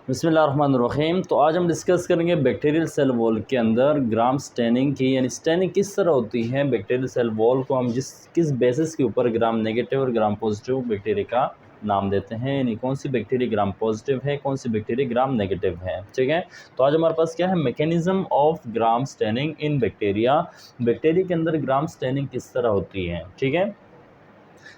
बिस्मिल्लाहिर्रहमानिर्रहीम। तो आज हम डिस्कस करेंगे बैक्टीरियल सेल वॉल के अंदर ग्राम स्टेनिंग की, यानी स्टेनिंग किस तरह होती है। बैक्टीरियल सेल वॉल को हम किस बेसिस के ऊपर ग्राम नेगेटिव और ग्राम पॉजिटिव बैक्टीरिया का नाम देते हैं, यानी कौन सी बैक्टीरिया ग्राम पॉजिटिव है, कौन सी बैक्टीरिया ग्राम नेगेटिव है। ठीक है, तो आज हमारे पास क्या है, mechanism of gram staining in bacteria. Bacteria के अंदर ग्राम स्टेनिंग किस तरह होती है। ठीक है,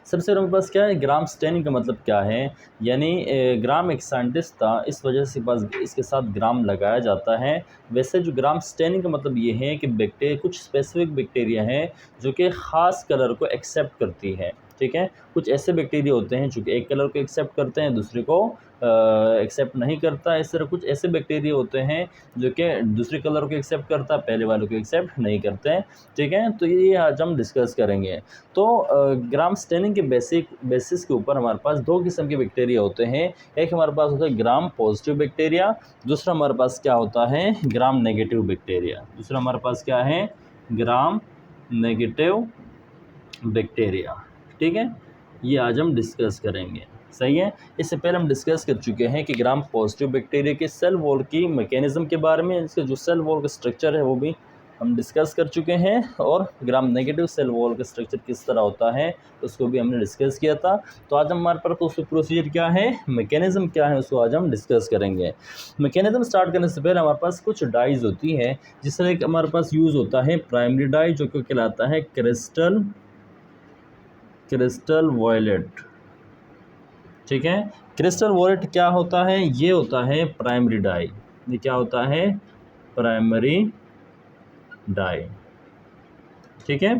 सबसे हमारे पास क्या है, ग्राम स्टेनिंग का मतलब क्या है, यानी ग्राम एक साइंटिस्ट था, इस वजह से बस इसके साथ ग्राम लगाया जाता है। वैसे जो ग्राम स्टेनिंग का मतलब ये है कि बैक्टीरिया, कुछ स्पेसिफिक बैक्टीरिया हैं जो कि ख़ास कलर को एक्सेप्ट करती है। ठीक है, कुछ ऐसे बैक्टीरिया होते हैं जो कि एक कलर को एक्सेप्ट करते हैं, दूसरे को एक्सेप्ट नहीं करता। इस तरह कुछ ऐसे बैक्टीरिया होते हैं जो कि दूसरे कलर को एक्सेप्ट करता है, पहले वाले को एक्सेप्ट नहीं करते हैं। ठीक है, तो ये आज हम डिस्कस करेंगे। तो ग्राम स्टेनिंग के बेसिस के ऊपर हमारे पास दो किस्म के बैक्टीरिया होते हैं। एक हमारे पास होता है ग्राम पॉजिटिव बैक्टीरिया, दूसरा हमारे पास क्या होता है, ग्राम नेगेटिव बैक्टीरिया। दूसरा हमारे पास क्या है, ग्राम नेगेटिव बैक्टीरिया। ठीक है, ये आज हम डिस्कस करेंगे। सही है, इससे पहले हम डिस्कस कर चुके हैं कि ग्राम पॉजिटिव बैक्टीरिया के सेल वॉल की मैकेनिज्म के बारे में, इसका जो सेल वॉल का स्ट्रक्चर है वो भी हम डिस्कस कर चुके हैं, और ग्राम नेगेटिव सेल वॉल का स्ट्रक्चर किस तरह होता है उसको भी हमने डिस्कस किया था। तो आज हमारे पास प्रोसीजर क्या है, मैकेनिज्म क्या है, उसको आज हम डिस्कस करेंगे। मैकेनिज्म स्टार्ट करने से पहले हमारे पास कुछ डाइज होती है, जिससे एक हमारे पास यूज़ होता है प्राइमरी डाई, जो कि कहलाता है क्रिस्टल वॉयलेट। ठीक है, क्रिस्टल वॉयलेट क्या होता है, ये होता है प्राइमरी डाई। ये क्या होता है, प्राइमरी डाई। ठीक है,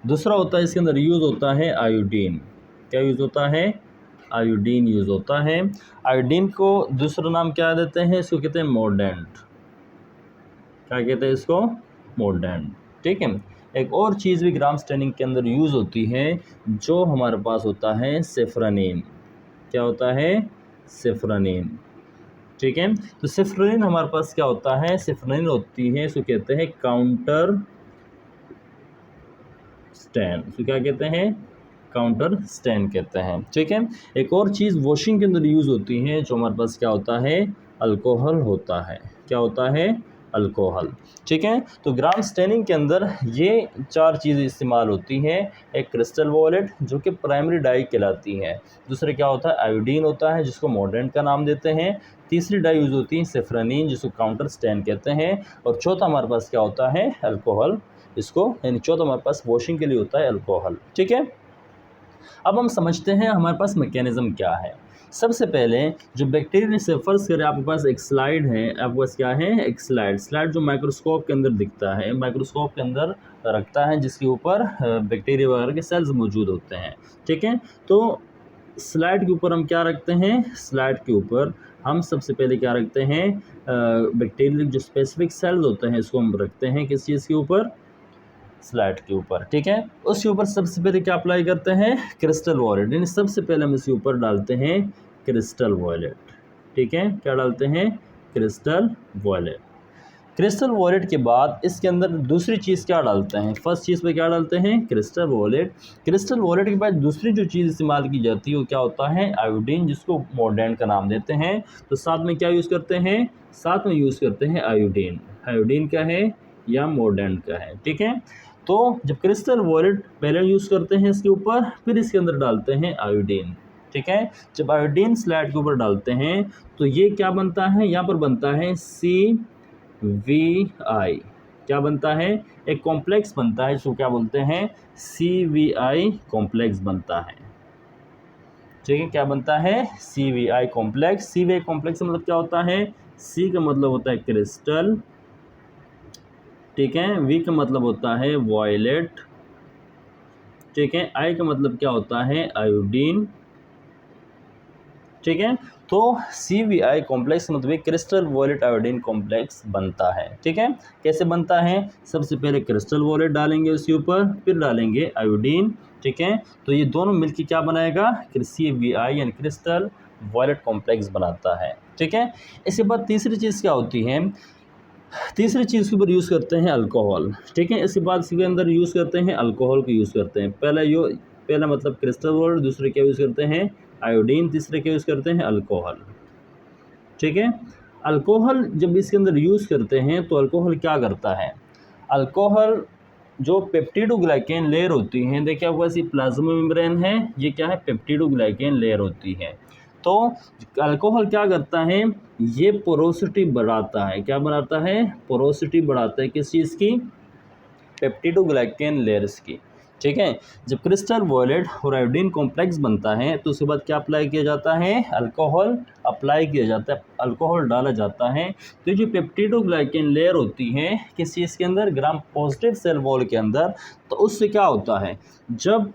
दूसरा होता है, इसके अंदर यूज़ होता है आयोडीन। क्या यूज़ होता है, आयोडीन यूज़ होता है। आयोडीन को दूसरा नाम क्या देते हैं, इसको कहते हैं मोर्डेंट। क्या कहते हैं इसको, मोर्डेंट। ठीक है, एक और चीज़ भी ग्राम स्टेनिंग के अंदर यूज़ होती है, जो हमारे पास होता है सेफ्रानिन। क्या होता है, सेफ्रानिन। ठीक है, तो सेफ्रानिन हमारे पास क्या होता है, सेफ्रानिन होती है, इसको कहते हैं काउंटर स्टैन। इसको क्या कहते हैं, काउंटर स्टैन कहते हैं। ठीक है, एक और चीज़ वॉशिंग के अंदर यूज़ होती है, जो हमारे पास क्या होता है, अल्कोहल होता है। क्या होता है, अल्कोहल। ठीक है, तो ग्राम स्टेनिंग के अंदर ये चार चीज़ें इस्तेमाल होती हैं। एक क्रिस्टल वॉयलेट जो कि प्राइमरी डाई कहलाती है, दूसरे क्या होता है, आयोडीन होता है जिसको मॉर्डेंट का नाम देते हैं, तीसरी डाई यूज़ होती है सेफ्रानिन जिसको काउंटर स्टैन कहते हैं, और चौथा हमारे पास क्या होता है, अल्कोहल। इसको यानी चौथा हमारे पास वॉशिंग के लिए होता है अल्कोहल। ठीक है, अब हम समझते हैं हमारे पास मैकेनिज्म क्या है। सबसे पहले जो बैक्टीरिया से फर्ज करें, आपके पास एक स्लाइड है, आपके पास क्या है, एक स्लाइड जो माइक्रोस्कोप के अंदर दिखता है, माइक्रोस्कोप के अंदर रखता है, जिसके ऊपर बैक्टीरिया वगैरह के सेल्स मौजूद होते हैं। ठीक है, तो स्लाइड के ऊपर हम क्या रखते हैं, स्लाइड के ऊपर हम सबसे पहले क्या रखते हैं, बैक्टीरिया जो स्पेसिफिक सेल्स होते हैं इसको हम रखते हैं किस चीज़ के ऊपर, स्लाइड के ऊपर। ठीक है, उसके ऊपर सबसे पहले क्या अप्लाई करते हैं, क्रिस्टल वॉयलेट, यानी सबसे पहले हम इसके ऊपर डालते हैं क्रिस्टल वॉयलेट। ठीक है, क्या डालते हैं, क्रिस्टल वॉयलेट। क्रिस्टल वॉयलेट के बाद इसके अंदर दूसरी चीज़ क्या डालते हैं, फर्स्ट चीज़ पे क्या डालते हैं, क्रिस्टल वॉयलेट। क्रिस्टल वॉयलेट के बाद दूसरी जो चीज़ इस्तेमाल की जाती है वो क्या होता है, आयोडीन, जिसको मॉर्डेंट का नाम देते हैं। तो साथ में क्या यूज़ करते हैं, साथ में यूज़ करते हैं आयोडीन। आयोडीन क्या है, या मॉर्डेंट का है। ठीक है, तो जब क्रिस्टल वॉयलेट पहले यूज़ करते हैं इसके ऊपर, फिर इसके अंदर डालते हैं आयोडीन। ठीक है, जब आयोडीन स्लाइड के ऊपर डालते हैं तो ये क्या बनता है, यहाँ पर बनता है CVI। क्या बनता है, एक कॉम्प्लेक्स बनता है, इसको क्या बोलते हैं, CVI कॉम्प्लेक्स बनता है। ठीक है, क्या बनता है, CVI कॉम्प्लेक्स। CVI कॉम्प्लेक्स मतलब क्या होता है, C का मतलब होता है क्रिस्टल, ठीक है, V का मतलब होता है वॉयलेट, ठीक है, I का मतलब क्या होता है, आयोडीन। ठीक है, तो CVI कॉम्प्लेक्स मतलब क्रिस्टल वॉयलेट आयोडीन कॉम्प्लेक्स बनता है। ठीक है, कैसे बनता है, सबसे पहले क्रिस्टल वॉयलेट डालेंगे उसके ऊपर, फिर डालेंगे आयोडीन। ठीक है, तो ये दोनों मिलकर क्या बनाएगा, CVI यानी क्रिस्टल वॉयलेट कॉम्प्लेक्स बनाता है। ठीक है, इसके बाद तीसरी चीज़ क्या होती है, तीसरी चीज़ के ऊपर यूज़ करते हैं अल्कोहल। ठीक है, इसके बाद इसके अंदर यूज़ करते हैं अल्कोहल को यूज़ करते हैं। पहला मतलब क्रिस्टल वॉयलेट, दूसरे क्या यूज़ करते हैं, आयोडीन, तीसरे क्या यूज़ करते हैं, अल्कोहल। ठीक है। अल्कोहल जब इसके अंदर यूज़ करते हैं तो अल्कोहल क्या करता है, अल्कोहल जो पेप्टिडोग्लाइकेन लेयर होती है, देखिए आपके पास ये प्लाज्मा मेम्ब्रेन है, ये क्या है पेप्टिडोग्लाइकेन लेयर होती है। तो अल्कोहल क्या करता है, ये पोरोसिटी बढ़ाता है, क्या बढ़ाता है, पोरोसिटी बढ़ाता है, किस चीज़ की, पेप्टिडोग्लाइकेन लेयर्स की। ठीक है। जब क्रिस्टल वॉयलेट और आयोडीन कॉम्प्लेक्स बनता है तो उसके बाद क्या अप्लाई किया जाता है, अल्कोहल अप्लाई किया जाता है, अल्कोहल डाला जाता है। तो जो पेप्टिडोग्लाइकेन लेयर होती है किस चीज़ के अंदर, ग्राम पॉजिटिव सेल वॉल के अंदर, तो उससे क्या होता है, जब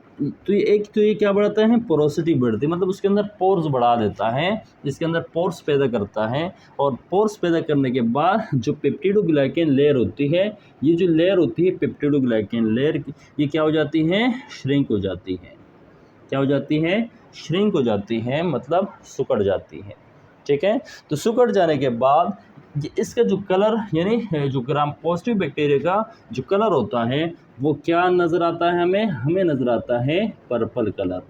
तो ये क्या बढ़ाता है, पोरोसिटी बढ़ती है, मतलब उसके अंदर पोर्स बढ़ा देता है, जिसके अंदर पोर्स पैदा करता है। और पोर्स पैदा करने के बाद जो पेप्टिडोग्लाइकेन लेयर होती है, ये जो लेयर होती है पेप्टिडोग्लाइकेन लेयर, ये क्या हो जाती है, श्रिंक हो जाती है। क्या हो जाती है, श्रिंक हो जाती है, मतलब सुकड़ जाती है। ठीक है। तो सुकड़ जाने के बाद इसका जो कलर, यानी जो ग्राम पॉजिटिव बैक्टीरिया का जो कलर होता है वो क्या नज़र आता है, हमें नज़र आता है पर्पल कलर।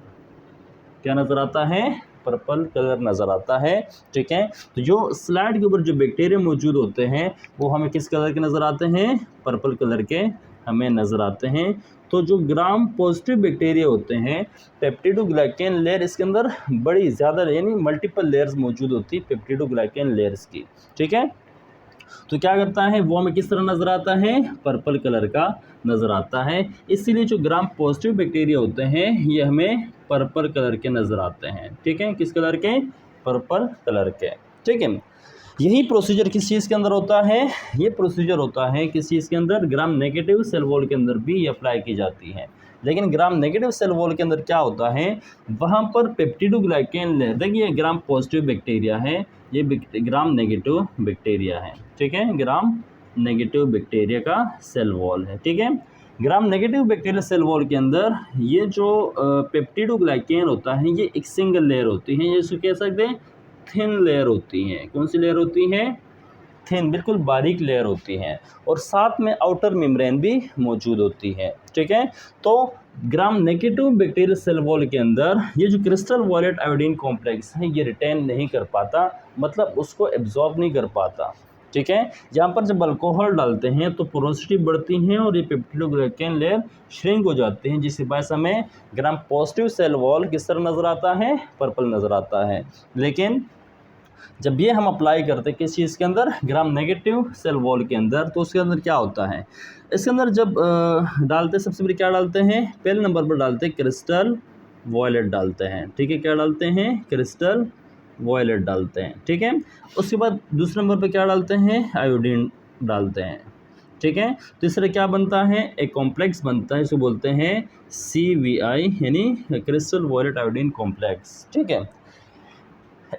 क्या नज़र आता है, पर्पल कलर नज़र आता है। ठीक है। तो जो स्लाइड के ऊपर जो बैक्टीरिया मौजूद होते हैं वो हमें किस कलर के नज़र आते हैं, पर्पल कलर के हमें नज़र आते हैं। तो जो ग्राम पॉजिटिव बैक्टीरिया होते हैं, पेप्टिडोग्लाइकेन लेयर इसके अंदर बड़ी ज़्यादा, यानी मल्टीपल लेयर्स मौजूद होती है पेप्टिडोग्लाइकेन लेयर्स की। ठीक है। तो क्या करता है, वो हमें किस तरह नज़र आता है, पर्पल कलर का नज़र आता है। इसीलिए जो ग्राम पॉजिटिव बैक्टीरिया होते हैं ये हमें पर्पल कलर के नज़र आते हैं। ठीक है। किस कलर के, पर्पल कलर के। ठीक है। यही प्रोसीजर किस चीज़ के अंदर होता है, ये प्रोसीजर होता है किस चीज़ के अंदर, ग्राम नेगेटिव सेल वॉल के अंदर भी ये अप्लाई की जाती है। लेकिन ग्राम नेगेटिव सेल वॉल के अंदर क्या होता है, वहाँ पर पेप्टिडोग्लाइकेन लेयर, देखिए ग्राम पॉजिटिव बैक्टीरिया है, ये ग्राम नेगेटिव बैक्टीरिया है। ठीक है। ग्राम नेगेटिव बैक्टीरिया का सेल वॉल है। ठीक है। Gram negative bacteria cell wall के अंदर ये जो पेप्टिडोग्लाइकेन होता है ये एक सिंगल लेयर होती है, ये इसको कह सकते हैं थिन लेयर होती हैं। कौन सी लेयर होती हैं, थिन, बिल्कुल बारीक लेयर होती हैं। और साथ में आउटर मेम्ब्रेन भी मौजूद होती है। ठीक है। तो gram negative bacterial cell wall के अंदर ये जो क्रिस्टल वॉयलेट आयोडीन कॉम्प्लेक्स है ये रिटेन नहीं कर पाता, मतलब उसको एब्जॉर्ब नहीं कर पाता। ठीक है। यहाँ पर जब अल्कोहल डालते हैं तो पोरोसिटी बढ़ती हैं और ये पेप्टिडोग्लाइकेन लेयर श्रिंक हो जाते हैं, जिसके बाद हमें ग्राम पॉजिटिव सेल वॉल किस तरह नज़र आता है, पर्पल नज़र आता है। लेकिन जब ये हम अप्लाई करते हैं किस चीज़ के अंदर, ग्राम नेगेटिव सेल वॉल के अंदर, तो उसके अंदर क्या होता है, इसके अंदर जब डालते हैं सबसे पहले क्या डालते हैं, पहले नंबर पर डालते हैं क्रिस्टल वॉयलेट डालते हैं। ठीक है। क्या डालते हैं, क्रिस्टल वॉयलेट डालते हैं। ठीक है। उसके बाद दूसरे नंबर पर क्या डालते हैं, आयोडीन डालते हैं। ठीक है। तीसरा क्या बनता है, एक कॉम्प्लेक्स बनता है, इसको बोलते हैं CVI, यानी क्रिस्टल वॉयलेट आयोडीन कॉम्प्लेक्स। ठीक है।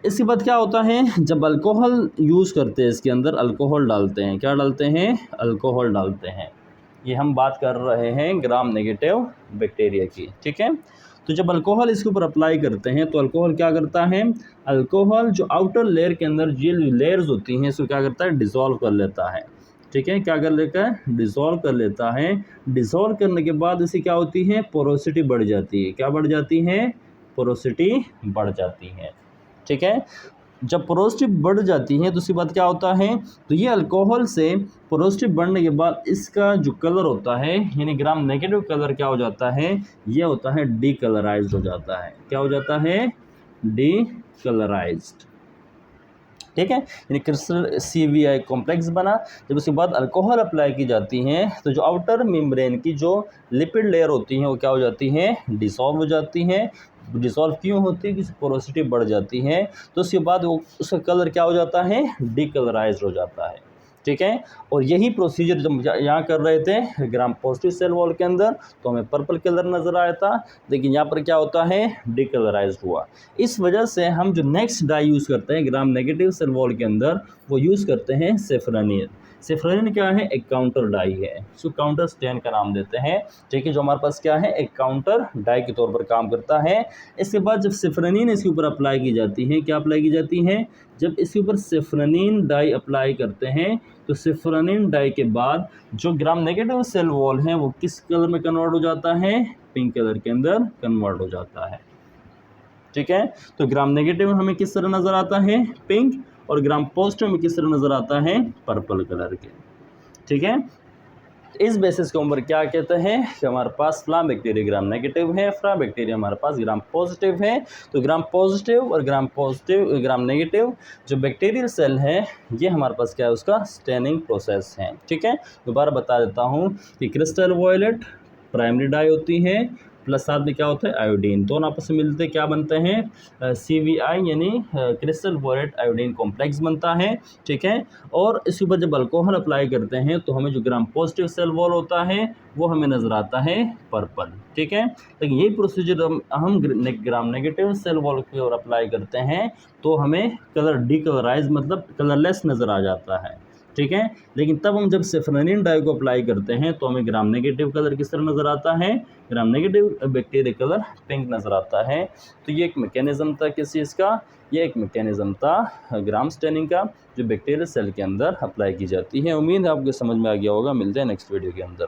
इसके बाद क्या होता है, जब अल्कोहल यूज़ करते हैं इसके अंदर अल्कोहल डालते हैं, क्या डालते हैं, अल्कोहल डालते हैं। ये हम बात कर रहे हैं ग्राम नेगेटिव बैक्टीरिया की। ठीक है। तो जब अल्कोहल इसके ऊपर अप्लाई करते हैं तो अल्कोहल क्या करता है, अल्कोहल जो आउटर लेयर के अंदर ये लेयर्स होती हैं इसको क्या करता है, डिसॉल्व कर लेता है। ठीक है। क्या कर लेता है, डिसॉल्व कर लेता है। डिसॉल्व करने के बाद इसे क्या होती है, पोरोसिटी बढ़ जाती है। क्या बढ़ जाती है, पोरोसिटी बढ़ जाती है। ठीक है। जब पोरोसिटी बढ़ जाती है तो उसके बाद क्या होता है, तो ये अल्कोहल से पोरोसिटी बढ़ने के बाद इसका जो कलर होता है, यानी ग्राम नेगेटिव कलर क्या हो जाता है, ये होता है डी कलराइज्ड हो जाता है। क्या हो जाता है, डी कलराइज्ड। ठीक है। यानी क्रिस्टल CVI कॉम्प्लेक्स बना। जब उसके बाद अल्कोहल अप्लाई की जाती हैं तो जो आउटर मेम्ब्रेन की जो लिपिड लेयर होती हैं वो क्या हो जाती हैं, डिसॉल्व हो जाती हैं। डिसॉल्व क्यों होती है, कि पोरोसिटी बढ़ जाती है। तो उसके बाद वो उसका कलर क्या हो जाता है, डीकलराइज्ड हो जाता है। ठीक है। और यही प्रोसीजर जब यहाँ कर रहे थे ग्राम पॉजिटिव सेल वॉल के अंदर तो हमें पर्पल कलर नज़र आया था, लेकिन यहाँ पर क्या होता है, डीकलराइज्ड हुआ। इस वजह से हम जो नेक्स्ट डाई यूज़ करते हैं ग्राम नेगेटिव सेल वॉल के अंदर वो यूज़ करते हैं सेफ्रोनिल। सेफ्रोनिल क्या है, एक काउंटर डाई है, इसको काउंटर स्टेन का नाम देते हैं। ठीक है। जो हमारे पास क्या है, एक काउंटर डाई के तौर पर काम करता है। इसके बाद जब सेफ्रोनिन इसके ऊपर अप्लाई की जाती है, क्या अप्लाई की जाती है, जब इसके ऊपर सेफ्रोनिन डाई अप्लाई करते हैं तो सेफ्रोनिन डाई के बाद जो ग्राम नेगेटिव सेल वॉल है वो किस कलर में कन्वर्ट हो जाता है, पिंक कलर के अंदर कन्वर्ट हो जाता है। ठीक है। तो ग्राम नेगेटिव हमें किस तरह नज़र आता है, पिंक, और ग्राम पॉजिटिव में किस तरह नज़र आता है, पर्पल कलर के। ठीक है, इस बेसिस के ऊपर क्या कहते हैं कि हमारे पास फ्लाम बैक्टीरिया ग्राम नेगेटिव है, फ्रा बैक्टीरिया हमारे पास ग्राम पॉजिटिव है। तो ग्राम पॉजिटिव और ग्राम नेगेटिव जो बैक्टीरियल सेल है ये हमारे पास क्या है, उसका स्टेनिंग प्रोसेस है। ठीक है, दोबारा बता देता हूँ कि क्रिस्टल वॉयलेट प्राइमरी डाई होती है, प्लस साथ में क्या होता है, आयोडीन, दोनों आपस में मिलते क्या बनते हैं, CVI यानी क्रिस्टल वॉयलेट आयोडीन कॉम्प्लेक्स बनता है। ठीक है, और इसके ऊपर जब अल्कोहल अप्लाई करते हैं तो हमें जो ग्राम पॉजिटिव सेल वॉल होता है वो हमें नज़र आता है पर्पल। ठीक है, लेकिन यही प्रोसीजर हम ग्राम नेगेटिव सेल वॉल की ओर अप्लाई करते हैं तो हमें कलर डिकलराइज मतलब कलरलेस नज़र आ जाता है। ठीक है, लेकिन तब हम जब सेफ्रोनिन डाई को अप्लाई करते हैं तो हमें ग्राम नेगेटिव कलर किस तरह नज़र आता है, gram negative bacteria colour pink नज़र आता है। तो ये एक मैकेनिज़्म था किस चीज़ का, ये एक मैकेनिज़्म था ग्राम स्टेनिंग का जो बैक्टीरियल सेल के अंदर अप्लाई की जाती है। उम्मीद है आपको समझ में आ गया होगा। मिलते हैं नेक्स्ट वीडियो के अंदर।